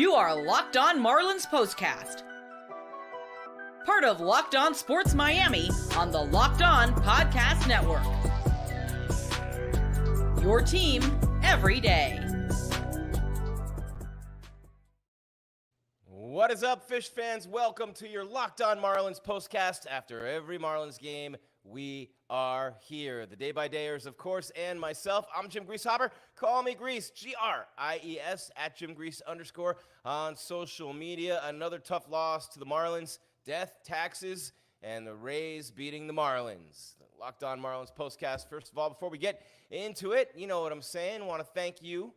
You are Locked On Marlins POSTCAST, part of Locked On Sports Miami on the Locked On Podcast Network. Your team every day. What is up, Fish fans? Welcome to your Locked On Marlins POSTCAST. After every Marlins game, we are here. The day-by-dayers, of course, and myself. I'm Jim Grieshaber. Call me Grease, G-R-I-E-S, at Jim Grease _ on social media. Another tough loss to the Marlins. Death, taxes, and the Rays beating the Marlins. The Locked On Marlins POSTCAST. First of all, before we get into it, you know what I'm saying. I want to thank you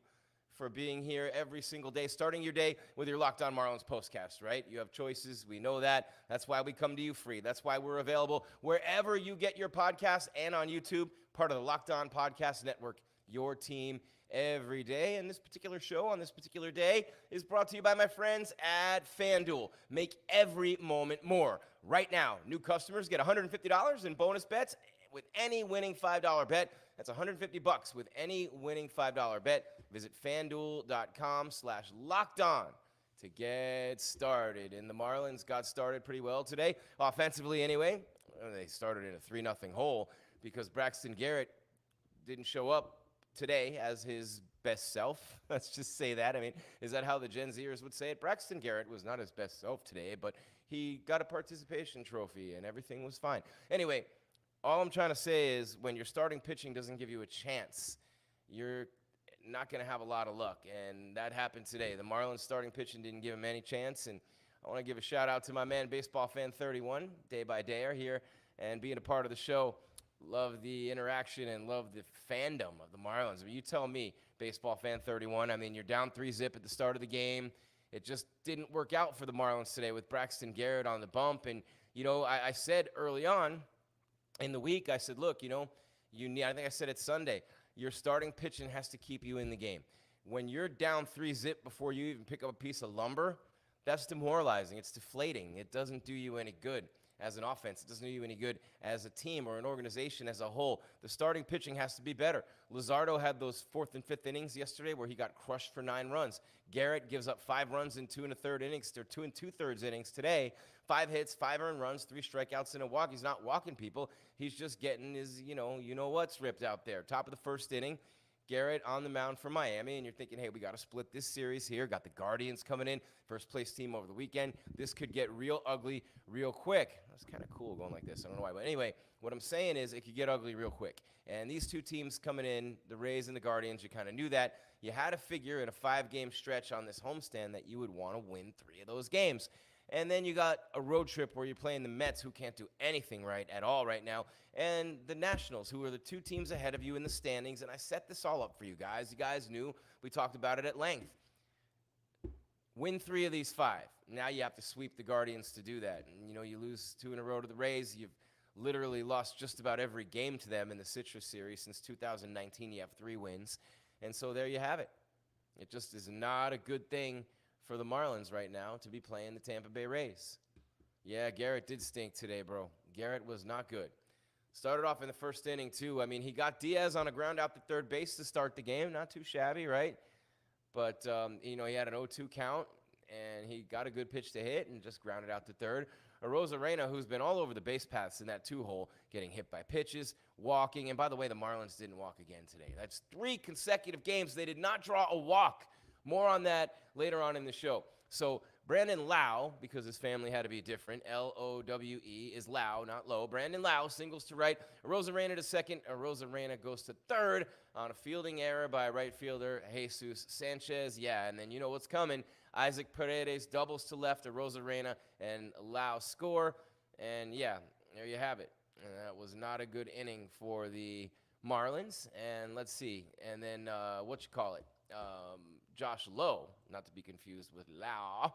for being here every single day, starting your day with your Locked On Marlins POSTCAST, right? You have choices. We know that. That's why we come to you free. That's why we're available wherever you get your podcasts and on YouTube, part of the Locked On Podcast Network, your team every day. And this particular show on this particular day is brought to you by my friends at FanDuel. Make every moment more. Right now, new customers get $150 in bonus bets with any winning $5 bet. That's $150 with any winning $5 bet. Visit FanDuel.com/LockedOn to get started. And the Marlins got started pretty well today, offensively anyway. They started in a 3-0 hole because Braxton Garrett didn't show up today as his best self. Let's just say that. I mean, is that how the Gen Zers would say it? Braxton Garrett was not his best self today, but he got a participation trophy and everything was fine. Anyway, all I'm trying to say is when your starting pitching doesn't give you a chance, you're not going to have a lot of luck, and that happened today. The Marlins starting pitching didn't give him any chance, and I want to give a shout-out to my man, Baseball Fan 31, day-by-dayer here, and being a part of the show. Love the interaction and love the fandom of the Marlins. I mean, you tell me, Baseball Fan 31, I mean, you're down 3-0 at the start of the game. It just didn't work out for the Marlins today with Braxton Garrett on the bump, and, you know, I said early on in the week, I said, look, you know, I think I said it Sunday, your starting pitching has to keep you in the game. When you're down 3-0 before you even pick up a piece of lumber, that's demoralizing. It's deflating. It doesn't do you any good as an offense. It doesn't do you any good as a team or an organization as a whole. The starting pitching has to be better. Luzardo had those 4th and 5th innings yesterday where he got crushed for 9 runs. Garrett gives up 5 runs in 2 1/3 innings, or 2 2/3 innings today. 5 hits, 5 earned runs, 3 strikeouts, and a walk. He's not walking people. He's just getting his, you know what's ripped out there. Top of the first inning, Garrett on the mound for Miami, and you're thinking, hey, we got to split this series here. Got the Guardians coming in, first place team over the weekend. This could get real ugly real quick. That's kind of cool going like this. I don't know why. But anyway, what I'm saying is it could get ugly real quick. And these two teams coming in, the Rays and the Guardians, you kind of knew that. You had to figure in a 5-game stretch on this homestand that you would want to win 3 of those games. And then you got a road trip where you're playing the Mets, who can't do anything right at all right now, and the Nationals, who are the 2 teams ahead of you in the standings. And I set this all up for you guys. You guys knew. We talked about it at length. Win 3 of these 5. Now you have to sweep the Guardians to do that. And, you know, you lose 2 in a row to the Rays. You've literally lost just about every game to them in the Citrus Series. Since 2019, you have 3 wins. And so there you have it. It just is not a good thing for the Marlins right now to be playing the Tampa Bay Rays. Yeah, Garrett did stink today, bro. Garrett was not good. Started off in the first inning, too. I mean, he got Diaz on a ground out to third base to start the game. Not too shabby, right? But, you know, he had an 0-2 count, and he got a good pitch to hit and just grounded out to third. Arozarena, who's been all over the base paths in that 2-hole, getting hit by pitches, walking. And, by the way, the Marlins didn't walk again today. That's 3 consecutive games. They did not draw a walk. More on that later on in the show. So Brandon Lowe, because his family had to be different, L-O-W-E, is Lowe, not Lowe. Brandon Lowe singles to right. Arozarena to second. Arozarena goes to third on a fielding error by right fielder Jesus Sanchez. Yeah, and then you know what's coming. Isaac Paredes doubles to left. Arozarena and Lowe score. And, yeah, there you have it. And that was not a good inning for the Marlins. And let's see. And then Josh Lowe, not to be confused with Lau.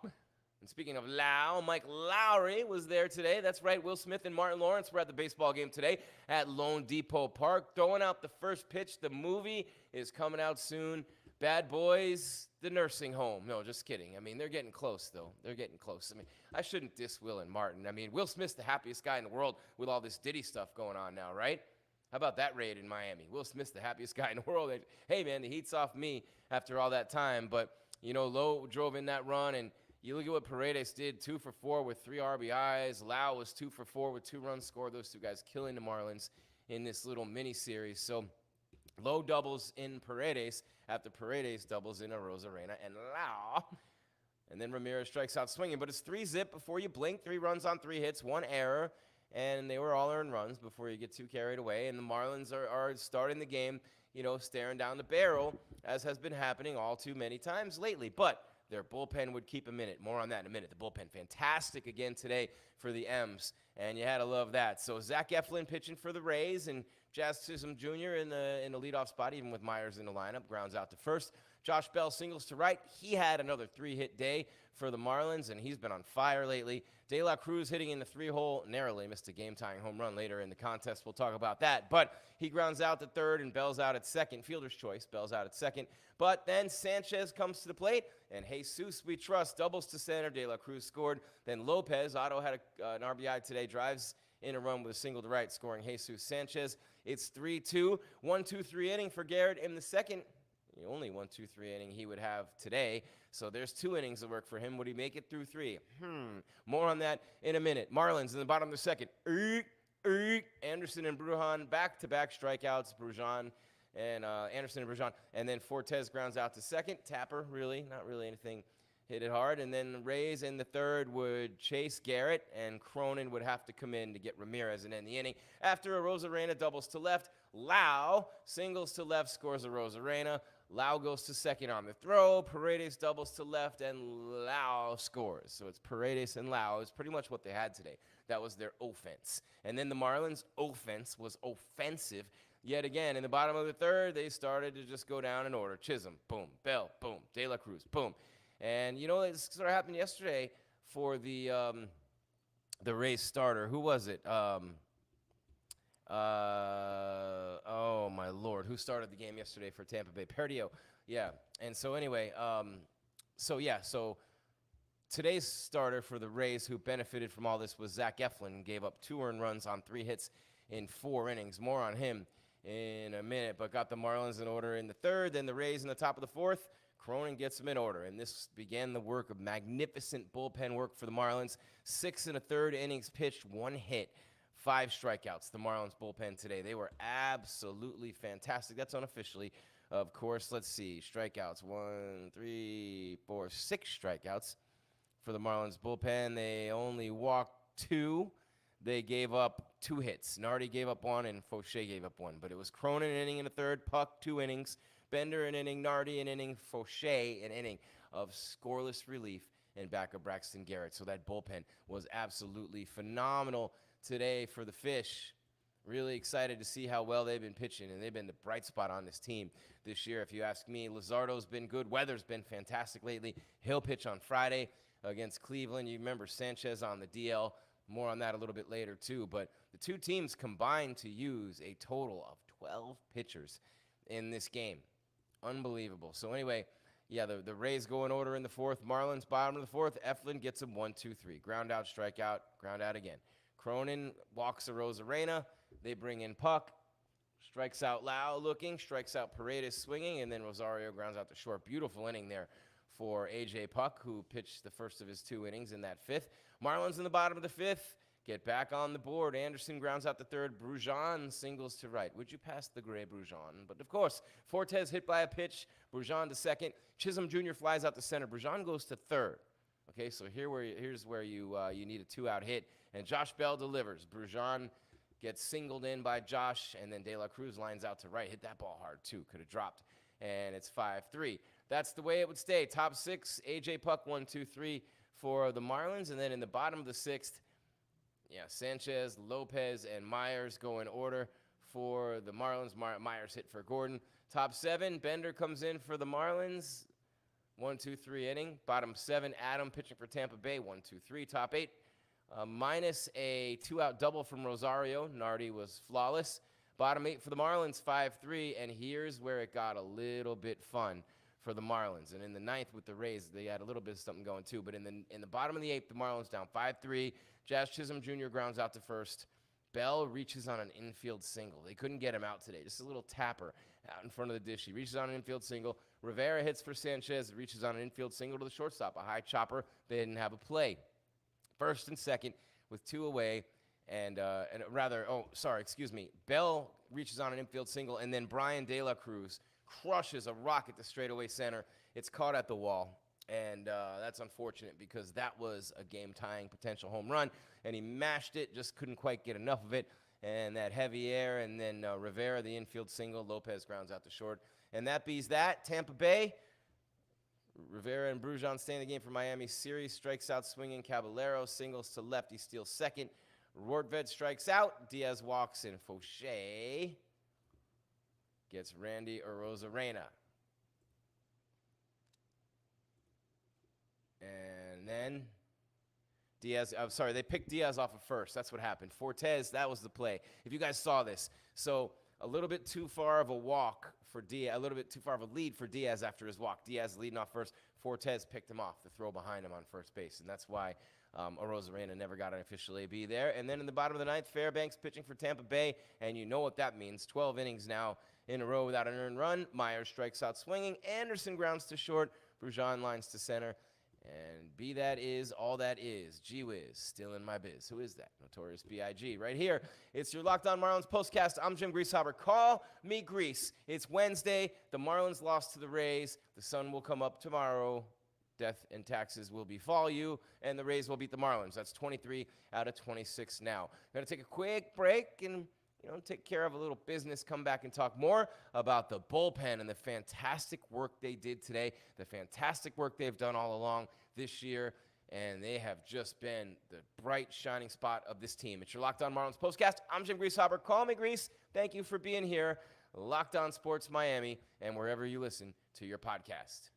And speaking of Lau, Mike Lowry was there today. That's right, Will Smith and Martin Lawrence were at the baseball game today at Lone Depot Park, throwing out the first pitch. The movie is coming out soon. Bad Boys, the nursing home. No, just kidding. I mean, they're getting close, though. They're getting close. I mean, I shouldn't diss Will and Martin. I mean, Will Smith's the happiest guy in the world with all this Diddy stuff going on now, right? How about that raid in Miami? Will Smith's the happiest guy in the world. Hey, man, the heat's off me after all that time. But Lowe drove in that run, and you look at what Paredes did, 2 for 4 with 3 RBIs. Lowe was 2 for 4 with 2 runs scored. Those two guys killing the Marlins in this little mini-series. So Lowe doubles in Paredes after Paredes doubles in Arozarena and Lowe. And then Ramirez strikes out swinging. But it's 3-zip before you blink. 3 runs on 3 hits, 1 error. And they were all earned runs before you get too carried away. And the Marlins are starting the game, staring down the barrel, as has been happening all too many times lately. But their bullpen would keep a minute. More on that in a minute. The bullpen, fantastic again today for the M's. And you had to love that. So Zach Eflin pitching for the Rays, and Jazz Chisholm Jr. in the leadoff spot, even with Myers in the lineup. Grounds out to first. Josh Bell singles to right. He had another 3-hit day for the Marlins, and he's been on fire lately. De La Cruz hitting in the 3-hole, narrowly missed a game-tying home run later in the contest. We'll talk about that. But he grounds out to third, and Bell's out at second. Fielder's choice, Bell's out at second. But then Sanchez comes to the plate, and Jesus We Trust doubles to center. De La Cruz scored. Then Lopez, Otto had an RBI today, drives in a run with a single to right, scoring Jesus Sanchez. It's 3-2, 1-2-3 inning for Garrett in the second. The only 1-2-3 inning he would have today. So there's 2 innings of work for him. Would he make it through 3? More on that in a minute. Marlins in the bottom of the second. Anderson and Brujan, back-to-back strikeouts. Anderson and Brujan. And then Fortes grounds out to second. Tapper, not really anything. Hit it hard. And then Rays in the third would chase Garrett, and Cronin would have to come in to get Ramirez and end the inning. After Arozarena doubles to left, Lowe singles to left, scores Arozarena. Lowe goes to second on the throw. Paredes doubles to left, and Lowe scores. So it's Paredes and Lowe. It's pretty much what they had today. That was their offense. And then the Marlins' offense was offensive. Yet again, in the bottom of the third, they started to just go down in order. Chisholm, boom. Bell, boom. De La Cruz, boom. And this sort of happened yesterday for the Rays starter. Who was it? Oh, my Lord. Who started the game yesterday for Tampa Bay? Paredes. Yeah. And so anyway, so today's starter for the Rays who benefited from all this was Zach Eflin, gave up 2 earned runs on 3 hits in 4 innings. More on him in a minute, but got the Marlins in order in the third. Then the Rays in the top of the fourth. Cronin gets them in order, and this began the work of magnificent bullpen work for the Marlins. 6 1/3 innings pitched, 1 hit, 5 strikeouts. The Marlins bullpen today, they were absolutely fantastic. That's unofficially, of course. Let's see, strikeouts, 1, 3, 4, 6 strikeouts for the Marlins bullpen. They only walked 2. They gave up 2 hits. Nardi gave up 1, and Fauché gave up 1. But it was Cronin an inning in the third, Puck 2 innings, Bender an inning, Nardi an inning, Fauché an inning of scoreless relief in back of Braxton Garrett. So that bullpen was absolutely phenomenal today for the Fish. Really excited to see how well they've been pitching, and they've been the bright spot on this team this year. If you ask me, Luzardo's been good. Weather's been fantastic lately. He'll pitch on Friday against Cleveland. You remember Sanchez on the DL. More on that a little bit later, too. But the 2 teams combined to use a total of 12 pitchers in this game. Unbelievable. So anyway, the Rays go in order in the fourth. Marlins bottom of the fourth. Eflin gets him 1, 2, 3. Ground out, strikeout, ground out again. Cronin walks Arozarena. They bring in Puck. Strikes out Lowe looking. Strikes out Paredes swinging. And then Rosario grounds out to short. Beautiful inning there for A.J. Puck, who pitched the first of his 2 innings in that 5th. Marlins in the bottom of the 5th. Get back on the board. Anderson grounds out the 3rd. Brujan singles to right. Would you pass the gray Brujan? But, of course, Fortes hit by a pitch. Brujan to 2nd. Chisholm Jr. flies out to center. Brujan goes to 3rd. Okay, so here's where you need a 2-out hit. And Josh Bell delivers. Brujan gets singled in by Josh, and then De La Cruz lines out to right. Hit that ball hard, too. Could have dropped. And it's 5-3. That's the way it would stay. Top 6, A.J. Puck, 1, 2, 3 for the Marlins. And then in the bottom of the 6th, Sanchez, Lopez, and Myers go in order for the Marlins. Myers hit for Gordon. Top 7, Bender comes in for the Marlins. 1, 2, 3 inning. Bottom 7, Adam pitching for Tampa Bay. 1, 2, 3. Top 8, minus a 2-out double from Rosario. Nardi was flawless. Bottom 8 for the Marlins, 5-3. And here's where it got a little bit fun for the Marlins. And in the 9th with the Rays, they had a little bit of something going too. But in the bottom of the 8th, the Marlins down 5-3. Jazz Chisholm Jr. grounds out to first. Bell reaches on an infield single. They couldn't get him out today. Just a little tapper out in front of the dish. He reaches on an infield single. Rivera hits for Sanchez. Reaches on an infield single to the shortstop. A high chopper. They didn't have a play. First and second with 2 away. Bell reaches on an infield single, and then Brian De La Cruz crushes a rocket to straightaway center. It's caught at the wall. And that's unfortunate because that was a game-tying potential home run. And he mashed it, just couldn't quite get enough of it. And that heavy air, and then Rivera, the infield single. Lopez grounds out to short. And that beats that. Tampa Bay, Rivera and Brujan stay in the game for Miami. Series strikes out swinging. Caballero singles to left. He steals second. Rortvedt strikes out. Diaz walks in. Fauché gets Randy Arozarena. And then they picked Diaz off of first. That's what happened. Fortes, that was the play. If you guys saw this. So a little bit too far of a walk for Diaz, a little bit too far of a lead for Diaz after his walk. Diaz leading off first. Fortes picked him off, the throw behind him on first base. And that's why Arozarena never got an official AB there. And then in the bottom of the ninth, Fairbanks pitching for Tampa Bay. And you know what that means. 12 innings now in a row without an earned run. Myers strikes out swinging. Anderson grounds to short. Brujan lines to center. And be that is all that is. Gee whiz, still in my biz. Who is that? Notorious B.I.G. Right here. It's your Locked On Marlins postcast. I'm Jim Grieshaber. Call me Grease. It's Wednesday. The Marlins lost to the Rays. The sun will come up tomorrow. Death and taxes will befall you. And the Rays will beat the Marlins. That's 23 out of 26 now. Going to take a quick break and take care of a little business, come back and talk more about the bullpen and the fantastic work they did today, the fantastic work they've done all along this year, and they have just been the bright, shining spot of this team. It's your Locked On Marlins postcast. I'm Jim Grieshaber. Call me Grease. Thank you for being here. Locked On Sports Miami, and wherever you listen to your podcast.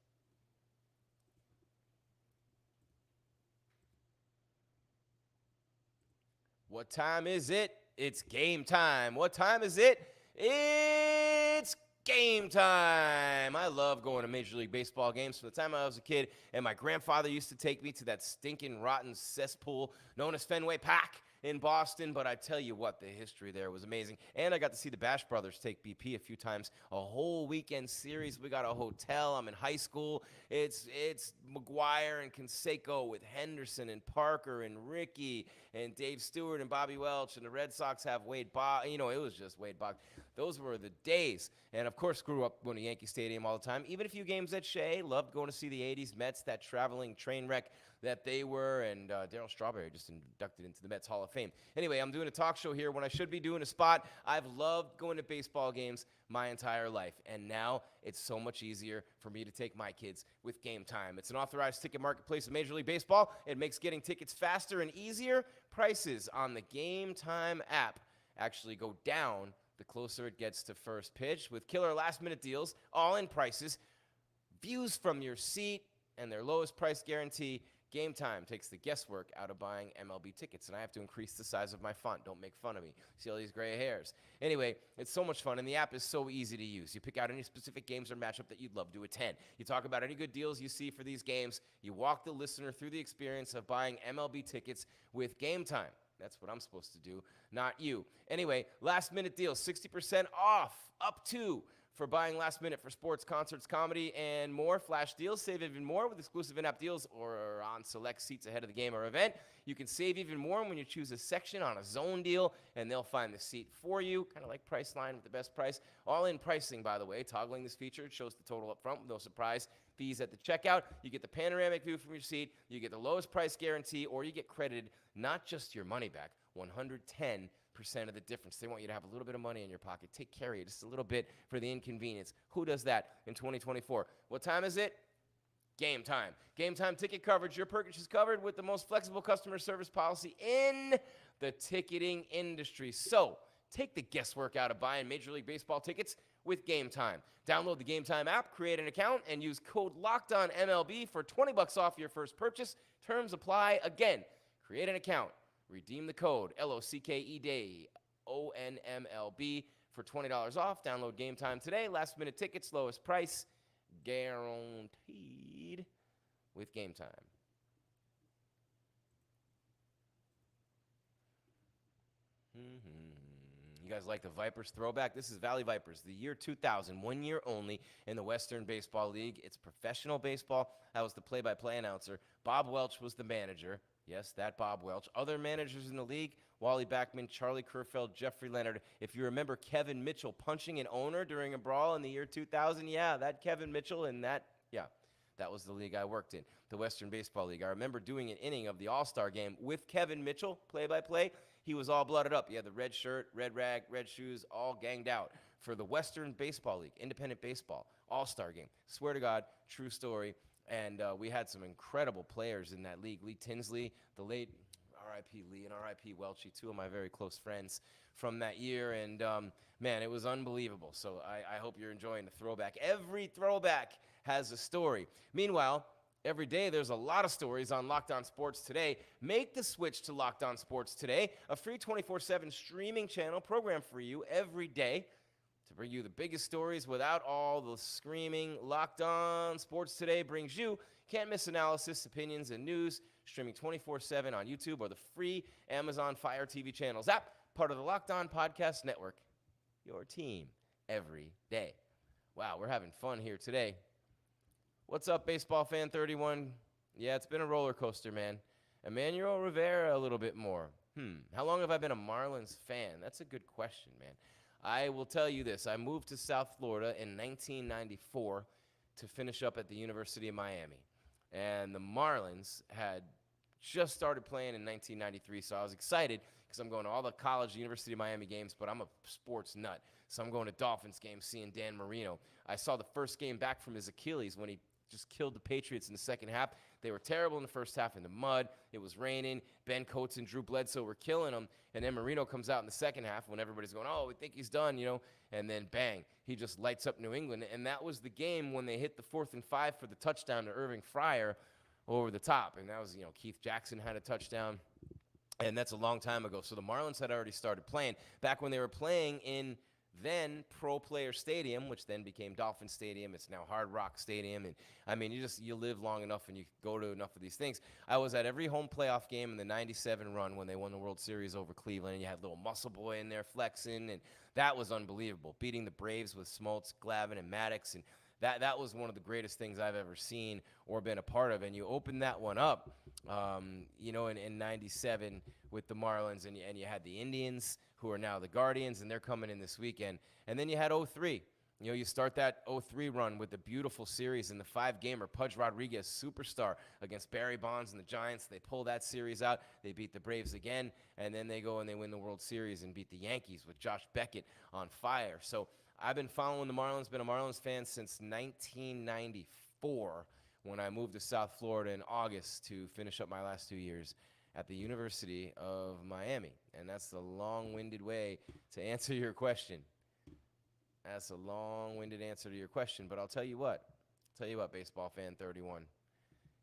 What time is it? It's game time. What time is it? It's game time. I love going to Major League Baseball games. From the time I was a kid, and my grandfather used to take me to that stinking, rotten cesspool known as Fenway Park in Boston. But I tell you what, the history there was amazing. And I got to see the Bash brothers take BP a few times. A whole weekend series. We got a hotel. I'm in high school. It's McGuire and Canseco with Henderson and Parker and Ricky and Dave Stewart and Bobby Welch. And the Red Sox have Wade Boggs. It was just Wade Boggs. Those were the days. And, of course, grew up going to Yankee Stadium all the time. Even a few games at Shea. Loved going to see the 80s Mets, that traveling train wreck that they were. And Darryl Strawberry just inducted into the Mets Hall of Fame. Anyway, I'm doing a talk show here when I should be doing a spot. I've loved going to baseball games my entire life. And now it's so much easier for me to take my kids with Game Time. It's an authorized ticket marketplace of Major League Baseball. It makes getting tickets faster and easier. Prices on the Game Time app actually go down the closer it gets to first pitch with killer last-minute deals, all-in prices, views from your seat, and their lowest price guarantee. Game Time takes the guesswork out of buying MLB tickets, and I have to increase the size of my font. Don't make fun of me. See all these gray hairs. Anyway, it's so much fun, and the app is so easy to use. You pick out any specific games or matchup that you'd love to attend. You talk about any good deals you see for these games. You walk the listener through the experience of buying MLB tickets with Game Time. That's what I'm supposed to do, not you. Anyway, last-minute deals, 60% off, up to, for buying last minute for sports, concerts, comedy, and more. Flash deals, save even more with exclusive in-app deals or on select seats ahead of the game or event. You can save even more when you choose a section on a zone deal, and they'll find the seat for you, kind of like Priceline with the best price. All-in pricing, by the way, toggling this feature. It shows the total up front with no surprise fees at the checkout. You get the panoramic view from your seat. You get the lowest price guarantee, or you get credited not just your money back, 110% of the difference. They want you to have a little bit of money in your pocket. Take care of you just a little bit for the inconvenience. Who does that in 2024? What time is it? Game Time. Game Time ticket coverage. Your purchase is covered with the most flexible customer service policy in the ticketing industry. So take the guesswork out of buying Major League Baseball tickets with Game Time. Download the Game Time app, create an account, and use code LOCKEDONMLB for $20 off your first purchase. Terms apply. Again, create an account. Redeem the code LOCKEDONMLB for $20 off. Download Game Time today. Last minute tickets, lowest price, guaranteed with Game Time. You guys like the Vipers throwback? This is Valley Vipers, the year 2000, 1 year only in the Western Baseball League. It's professional baseball. I was the play-by-play announcer. Bob Welch was the manager. Yes, that Bob Welch. Other managers in the league, Wally Backman, Charlie Kerfeld, Jeffrey Leonard. If you remember Kevin Mitchell punching an owner during a brawl in the year 2000, yeah, that Kevin Mitchell and that was the league I worked in, the Western Baseball League. I remember doing an inning of the All-Star game with Kevin Mitchell, play-by-play. He was all blooded up. He had the red shirt, red rag, red shoes, all ganged out for the Western Baseball League, independent baseball, All-Star game. Swear to God, true story. And we had some incredible players in that league. Lee Tinsley, the late R.I.P. Lee and R.I.P. Welchie, two of my very close friends from that year. And, man, it was unbelievable. So I hope you're enjoying the throwback. Every throwback has a story. Meanwhile, every day there's a lot of stories on Locked On Sports Today. Make the switch to Locked On Sports Today, a free 24/7 streaming channel program for you every day to bring you the biggest stories without all the screaming. Locked On Sports Today brings you can't-miss analysis, opinions, and news, streaming 24/7 on YouTube or the free Amazon Fire TV channels app, part of the Locked On Podcast Network, your team every day. Wow, we're having fun here today. What's up, Baseball Fan 31? Yeah, it's been a roller coaster, man. Emmanuel Rivera a little bit more. How long have I been a Marlins fan? That's a good question, man. I will tell you this. I moved to South Florida in 1994 to finish up at the University of Miami. And the Marlins had just started playing in 1993, so I was excited because I'm going to all the college University of Miami games, but I'm a sports nut. So I'm going to Dolphins games, seeing Dan Marino. I saw the first game back from his Achilles when he just killed the Patriots in the second half. They were terrible in the first half in the mud. It was raining. Ben Coates and Drew Bledsoe were killing them. And then Marino comes out in the second half when everybody's going, oh, we think he's done, And then, bang, he just lights up New England. And that was the game when they hit the 4th and 5 for the touchdown to Irving Fryer over the top. And that was, Keith Jackson had a touchdown. And that's a long time ago. So the Marlins had already started playing. Back when they were playing in then Pro Player Stadium, which then became Dolphin Stadium. It's now Hard Rock Stadium. And, I mean, you live long enough and you go to enough of these things. I was at every home playoff game in the 97 run when they won the World Series over Cleveland. And you had little Muscle Boy in there flexing, and that was unbelievable. Beating the Braves with Smoltz, Glavine, and Maddox. And that was one of the greatest things I've ever seen or been a part of. And you open that one up, in 97 with the Marlins, and you had the Indians, who are now the Guardians, and they're coming in this weekend. And then you had 03. You start that 03 run with a beautiful series in the 5-gamer, Pudge Rodriguez superstar against Barry Bonds and the Giants. They pull that series out. They beat the Braves again, and then they go and they win the World Series and beat the Yankees with Josh Beckett on fire. So I've been following the Marlins, been a Marlins fan since 1994 when I moved to South Florida in August to finish up my last 2 years at the University of Miami. And that's the long-winded way to answer your question. That's a long-winded answer to your question, but I'll tell you what. Baseball Fan 31.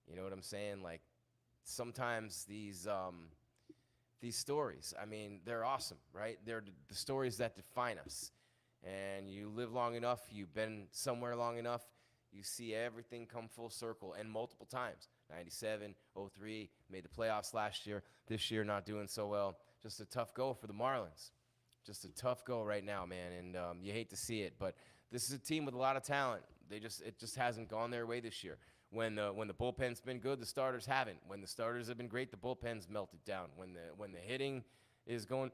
You know what I'm saying? Like, sometimes these stories, I mean, they're awesome, right? They're the stories that define us. And you live long enough, you've been somewhere long enough, you see everything come full circle, and multiple times. 97, 03, made the playoffs last year. This year, not doing so well. Just a tough go for the Marlins. Just a tough go right now, man, and you hate to see it. But this is a team with a lot of talent. It just hasn't gone their way this year. When the bullpen's been good, the starters haven't. When the starters have been great, the bullpen's melted down. When the hitting is going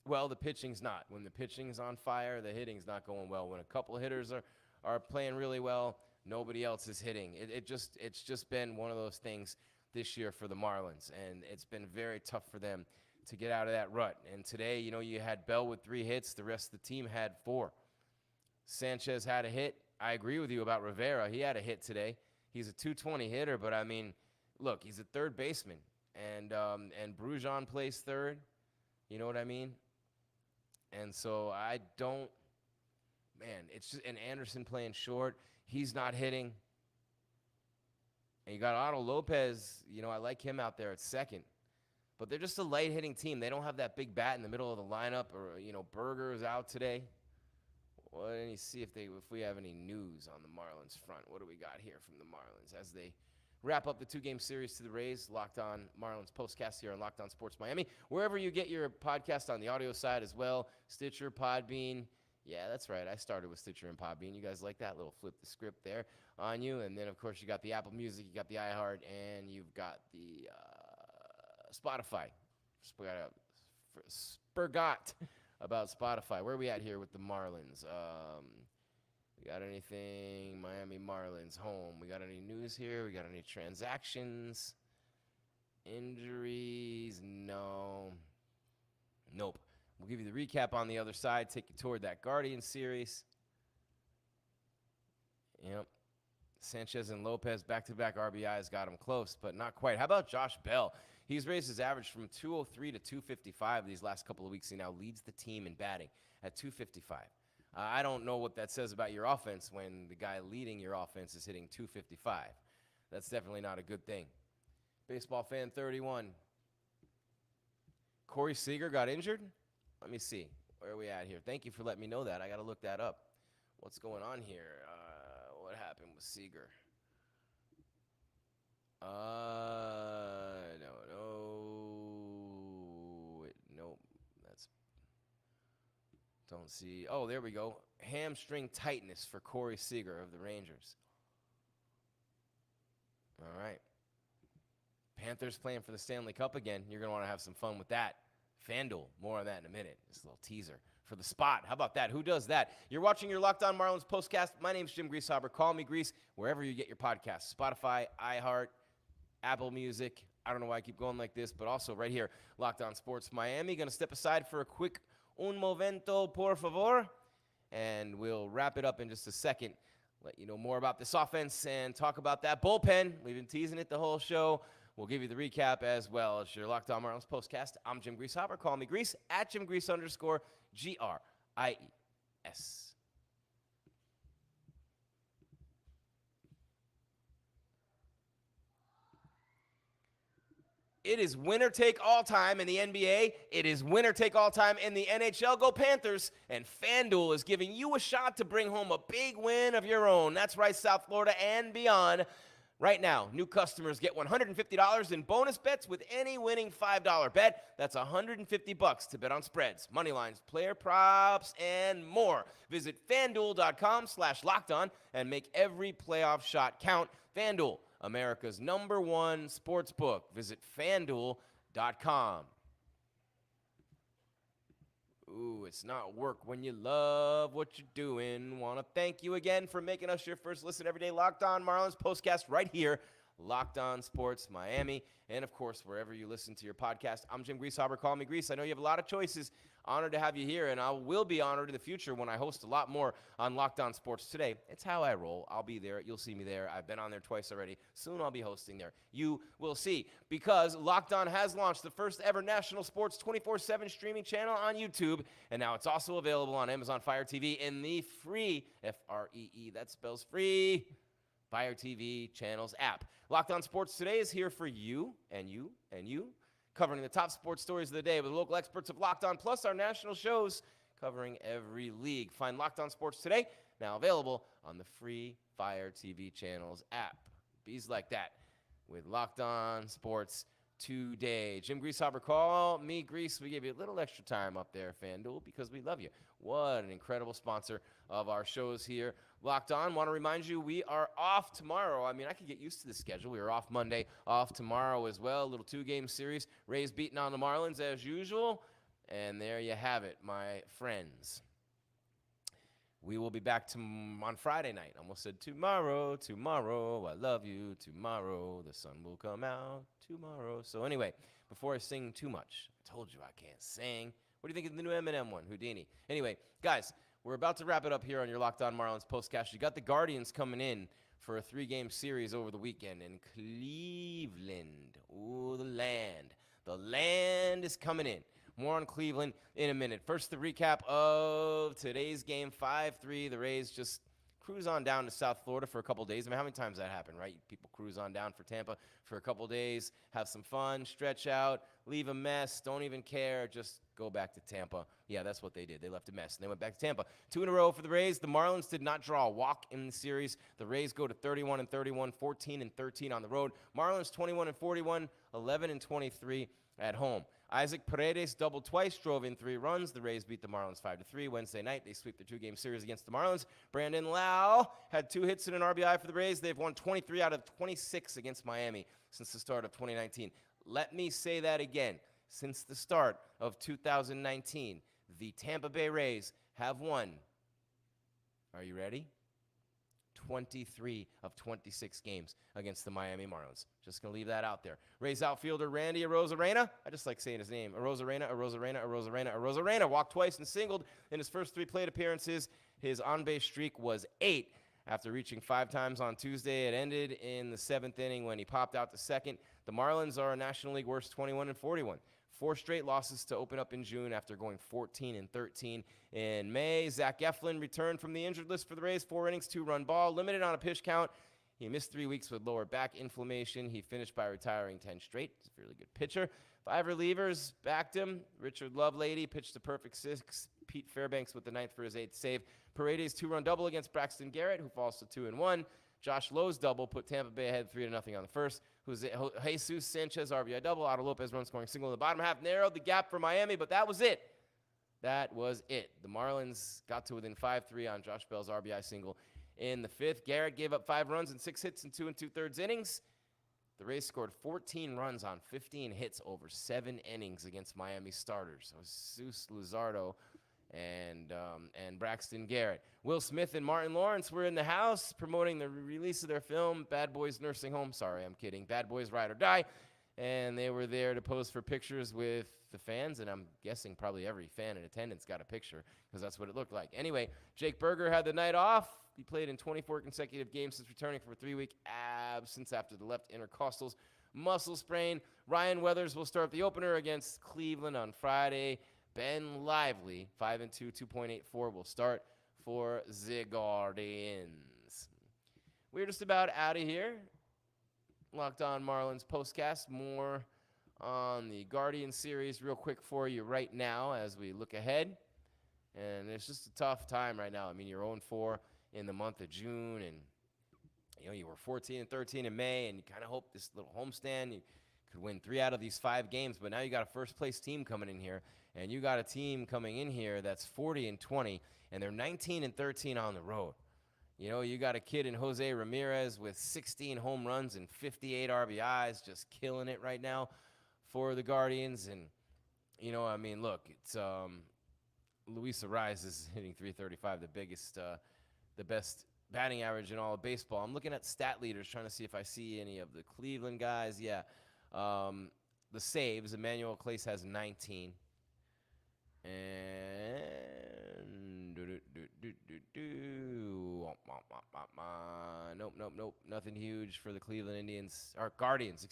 well, the pitching's not. When the pitching's on fire, the hitting's not going well. When a couple of hitters are playing really well, nobody else is hitting. It's just been one of those things this year for the Marlins, and it's been very tough for them to get out of that rut. And today, you had Bell with 3 hits. The rest of the team had 4. Sanchez had a hit. I agree with you about Rivera. He had a hit today. He's a .220 hitter, but, I mean, look, he's a third baseman, and Brujan plays third. You know what I mean? And so it's just, and Anderson playing short. He's not hitting. And you got Otto Lopez. I like him out there at second. But they're just a light-hitting team. They don't have that big bat in the middle of the lineup. Or, Berger is out today. Well, let me see if we have any news on the Marlins front. What do we got here from the Marlins as they wrap up the 2-game series to the Rays. Locked On Marlins Postcast here on Locked On Sports Miami. Wherever you get your podcast on the audio side as well, Stitcher, Podbean. Yeah, that's right. I started with Stitcher and Podbean. You guys like that little flip the script there on you. And then, of course, you got the Apple Music, you got the iHeart, and you've got the Spotify. Forgot about Spotify. Where are we at here with the Marlins? We got anything? Miami Marlins home. We got any news here? We got any transactions? Injuries? No. Nope. We'll give you the recap on the other side, take you toward that Guardian series. Yep. Sanchez and Lopez, back-to-back RBIs got him close, but not quite. How about Josh Bell? He's raised his average from 203 to 255 these last couple of weeks. He now leads the team in batting at 255. I don't know what that says about your offense when the guy leading your offense is hitting 255. That's definitely not a good thing. Baseball fan 31. Corey Seager got injured? Let me see. Where are we at here? Thank you for letting me know that. I got to look that up. What's going on here? What happened with Seager? Nope. Don't see. Oh, there we go. Hamstring tightness for Corey Seager of the Rangers. All right. Panthers playing for the Stanley Cup again. You're going to want to have some fun with that. FanDuel, more on that in a minute. Just a little teaser for the spot. How about that? Who does that? You're watching your Locked On Marlins Postcast. My name's Jim Grieshaber. Call me Grease wherever you get your podcasts. Spotify, iHeart, Apple Music. I don't know why I keep going like this, but also right here, Locked On Sports Miami. Going to step aside for a quick un momento, por favor, and we'll wrap it up in just a second. Let you know more about this offense and talk about that bullpen. We've been teasing it the whole show. We'll give you the recap as well as your Locked On Marlins Postcast. I'm Jim Grieshaber. Call me Grease at JimGrease_GRIES. It is winner take all time in the NBA. It is winner take all time in the NHL. Go Panthers. And FanDuel is giving you a shot to bring home a big win of your own. That's right, South Florida and beyond. Right now, new customers get $150 in bonus bets with any winning $5 bet. That's $150 to bet on spreads, money lines, player props, and more. Visit FanDuel.com/lockedon and make every playoff shot count. FanDuel, America's #1 sports book. Visit FanDuel.com. Ooh, it's not work when you love what you're doing. Want to thank you again for making us your first listen every day. Locked On Marlins Postcast right here. Locked On Sports Miami. And, of course, wherever you listen to your podcast. I'm Jim Grieshaber. Call me Grease. I know you have a lot of choices. Honored to have you here, and I will be honored in the future when I host a lot more on Locked On Sports Today. It's how I roll. I'll be there. You'll see me there. I've been on there twice already. Soon I'll be hosting there. You will see. Because Locked On has launched the first ever national sports 24/7 streaming channel on YouTube, and now it's also available on Amazon Fire TV in the free, F-R-E-E, that spells free, Fire TV channels app. Locked On Sports Today is here for you and you and you, covering the top sports stories of the day with local experts of Locked On, plus our national shows covering every league. Find Locked On Sports Today, now available on the free Fire TV channels app. Bees like that with Locked On Sports Today. Jim Grieshaber, call me Grease. We give you a little extra time up there, FanDuel, because we love you. What an incredible sponsor of our shows here. Locked On. Want to remind you, we are off tomorrow. I mean, I could get used to the schedule. We are off Monday, off tomorrow as well. A little 2-game series. Rays beating on the Marlins as usual. And there you have it, my friends. We will be back on Friday night. Almost said tomorrow, tomorrow. I love you, tomorrow. The sun will come out tomorrow. So anyway, before I sing too much, I told you I can't sing. What do you think of the new Eminem one, Houdini? Anyway, guys, we're about to wrap it up here on your Locked On Marlins Postcast. You got the Guardians coming in for a 3-game series over the weekend in Cleveland. Ooh, the land. The land is coming in. More on Cleveland in a minute. First, the recap of today's game, 5-3. The Rays just cruise on down to South Florida for a couple days. I mean, how many times that happened, right? People cruise on down for Tampa for a couple days, have some fun, stretch out, leave a mess, don't even care, just go back to Tampa. Yeah, that's what they did. They left a mess, and they went back to Tampa. 2 in a row for the Rays. The Marlins did not draw a walk in the series. The Rays go to 31-31, 14-13 on the road. Marlins 21-41, 11-23 at home. Isaac Paredes doubled twice, drove in 3 runs. The Rays beat the Marlins 5-3. Wednesday night, they sweep the 2-game series against the Marlins. Brandon Lowe had 2 hits and an RBI for the Rays. They've won 23 out of 26 against Miami since the start of 2019. Let me say that again. Since the start of 2019, the Tampa Bay Rays have won, are you ready? 23 of 26 games against the Miami Marlins. Just going to leave that out there. Rays outfielder Randy Arozarena, I just like saying his name, Arozarena, walked twice and singled in his first 3 plate appearances. His on-base streak was 8. After reaching 5 times on Tuesday, it ended in the 7th inning when he popped out to second. The Marlins are a National League worst 21-41. 4 straight losses to open up in June after going 14-13 in May. Zach Eflin returned from the injured list for the Rays. 4 innings, 2-run ball, limited on a pitch count. He missed 3 weeks with lower back inflammation. He finished by retiring 10 straight. He's a really good pitcher. 5 relievers backed him. Richard Lovelady pitched a perfect 6. Pete Fairbanks with the 9th for his 8th save. Paredes 2-run double against Braxton Garrett, who falls to 2-1. Josh Lowe's double put Tampa Bay ahead 3-0 on the first. Jesus Sanchez RBI double. Otto Lopez run scoring single in the bottom half. Narrowed the gap for Miami, but that was it. That was it. The Marlins got to within 5-3 on Josh Bell's RBI single in the 5th. Garrett gave up 5 runs and 6 hits in 2 2/3 innings. The Rays scored 14 runs on 15 hits over 7 innings against Miami starters. Jesus Luzardo and Braxton Garrett. Will Smith and Martin Lawrence were in the house promoting the release of their film, Bad Boys Nursing Home. Sorry, I'm kidding. Bad Boys Ride or Die. And they were there to pose for pictures with the fans, and I'm guessing probably every fan in attendance got a picture because that's what it looked like. Anyway, Jake Berger had the night off. He played in 24 consecutive games since returning from a 3-week absence after the left intercostal muscle sprain. Ryan Weathers will start the opener against Cleveland on Friday. Ben Lively, 5-2, 2.84, will start for the Guardians. We're just about out of here. Locked On Marlins postcast. More on the Guardians series real quick for you right now as we look ahead. And it's just a tough time right now. I mean, you're 0-4 in the month of June, and you were 14-13 in May, and you kind of hope this little homestand, you could win 3 out of these 5 games, but now you got a first-place team coming in here, and you got a team coming in here that's 40-20, and they're 19-13 on the road. You got a kid in Jose Ramirez with 16 home runs and 58 RBIs, just killing it right now for the Guardians. And, look, it's Luis Ariz is hitting .335, the best batting average in all of baseball. I'm looking at stat leaders, trying to see if I see any of the Cleveland guys. Yeah. The saves, Emmanuel Clase has 19. And nope. Nothing huge for the Cleveland Indians, or Guardians,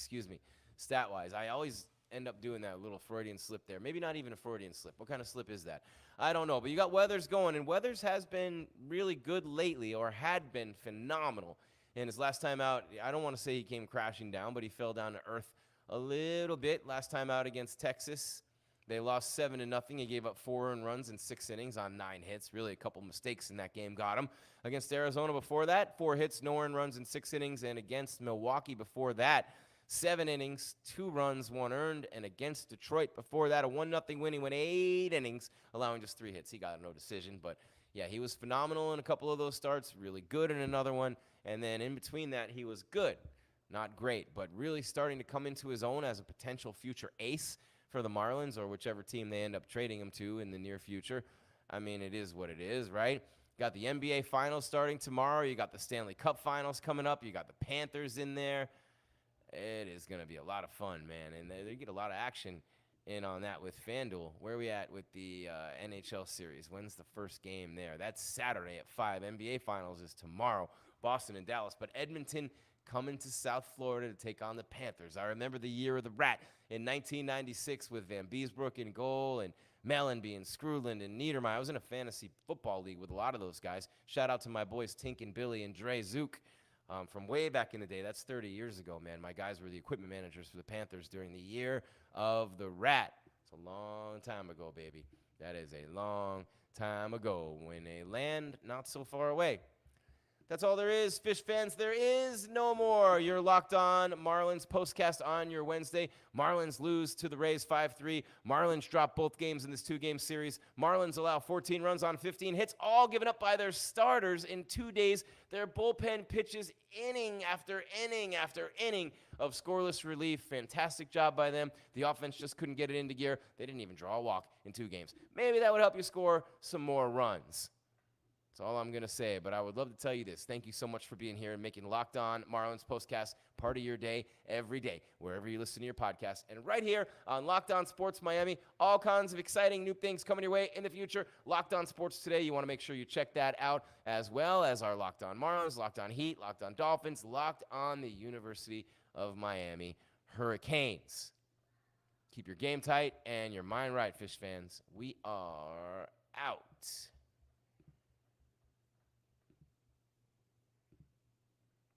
stat-wise. I always end up doing that little Freudian slip there. Maybe not even a Freudian slip. What kind of slip is that? I don't know. But you got Weathers going, and Weathers has been really good lately, or had been phenomenal. And his last time out, I don't want to say he came crashing down, but he fell down to earth a little bit. Last time out against Texas, they lost 7-0. He gave up 4 earned runs in 6 innings on 9 hits. Really a couple mistakes in that game got him. Against Arizona before that, 4 hits, no earned runs in 6 innings. And against Milwaukee before that, 7 innings, 2 runs, 1 earned. And against Detroit before that, a 1-0 win. He went 8 innings, allowing just 3 hits. He got no decision. But, yeah, he was phenomenal in a couple of those starts, really good in another one. And then in between that, he was good. Not great, but really starting to come into his own as a potential future ace for the Marlins, or whichever team they end up trading him to in the near future. I mean, it is what it is, right? Got the NBA Finals starting tomorrow. You got the Stanley Cup Finals coming up. You got the Panthers in there. It is going to be a lot of fun, man. And they get a lot of action in on that with FanDuel. Where are we at with the NHL series? When's the first game there? That's Saturday at 5. NBA Finals is tomorrow, Boston and Dallas. But Edmonton coming to South Florida to take on the Panthers. I remember the year of the Rat in 1996 with Van Beesbrook in goal and Mellenby and Screwland and Niedermeyer. I was in a fantasy football league with a lot of those guys. Shout out to my boys Tink and Billy and Dre Zook from way back in the day. That's 30 years ago, man. My guys were the equipment managers for the Panthers during the year of the rat. It's a long time ago, baby. That is a long time ago when a land not so far away. That's all there is, Fish fans. There is no more. You're Locked On Marlins postcast on your Wednesday. Marlins lose to the Rays 5-3. Marlins drop both games in this 2-game series. Marlins allow 14 runs on 15 hits, all given up by their starters in 2 days. Their bullpen pitches inning after inning after inning of scoreless relief. Fantastic job by them. The offense just couldn't get it into gear. They didn't even draw a walk in 2 games. Maybe that would help you score some more runs. That's all I'm going to say, but I would love to tell you this. Thank you so much for being here and making Locked On Marlins postcast part of your day every day, wherever you listen to your podcast. And right here on Locked On Sports Miami, all kinds of exciting new things coming your way in the future. Locked On Sports Today, you want to make sure you check that out, as well as our Locked On Marlins, Locked On Heat, Locked On Dolphins, Locked On the University of Miami Hurricanes. Keep your game tight and your mind right, Fish fans. We are out.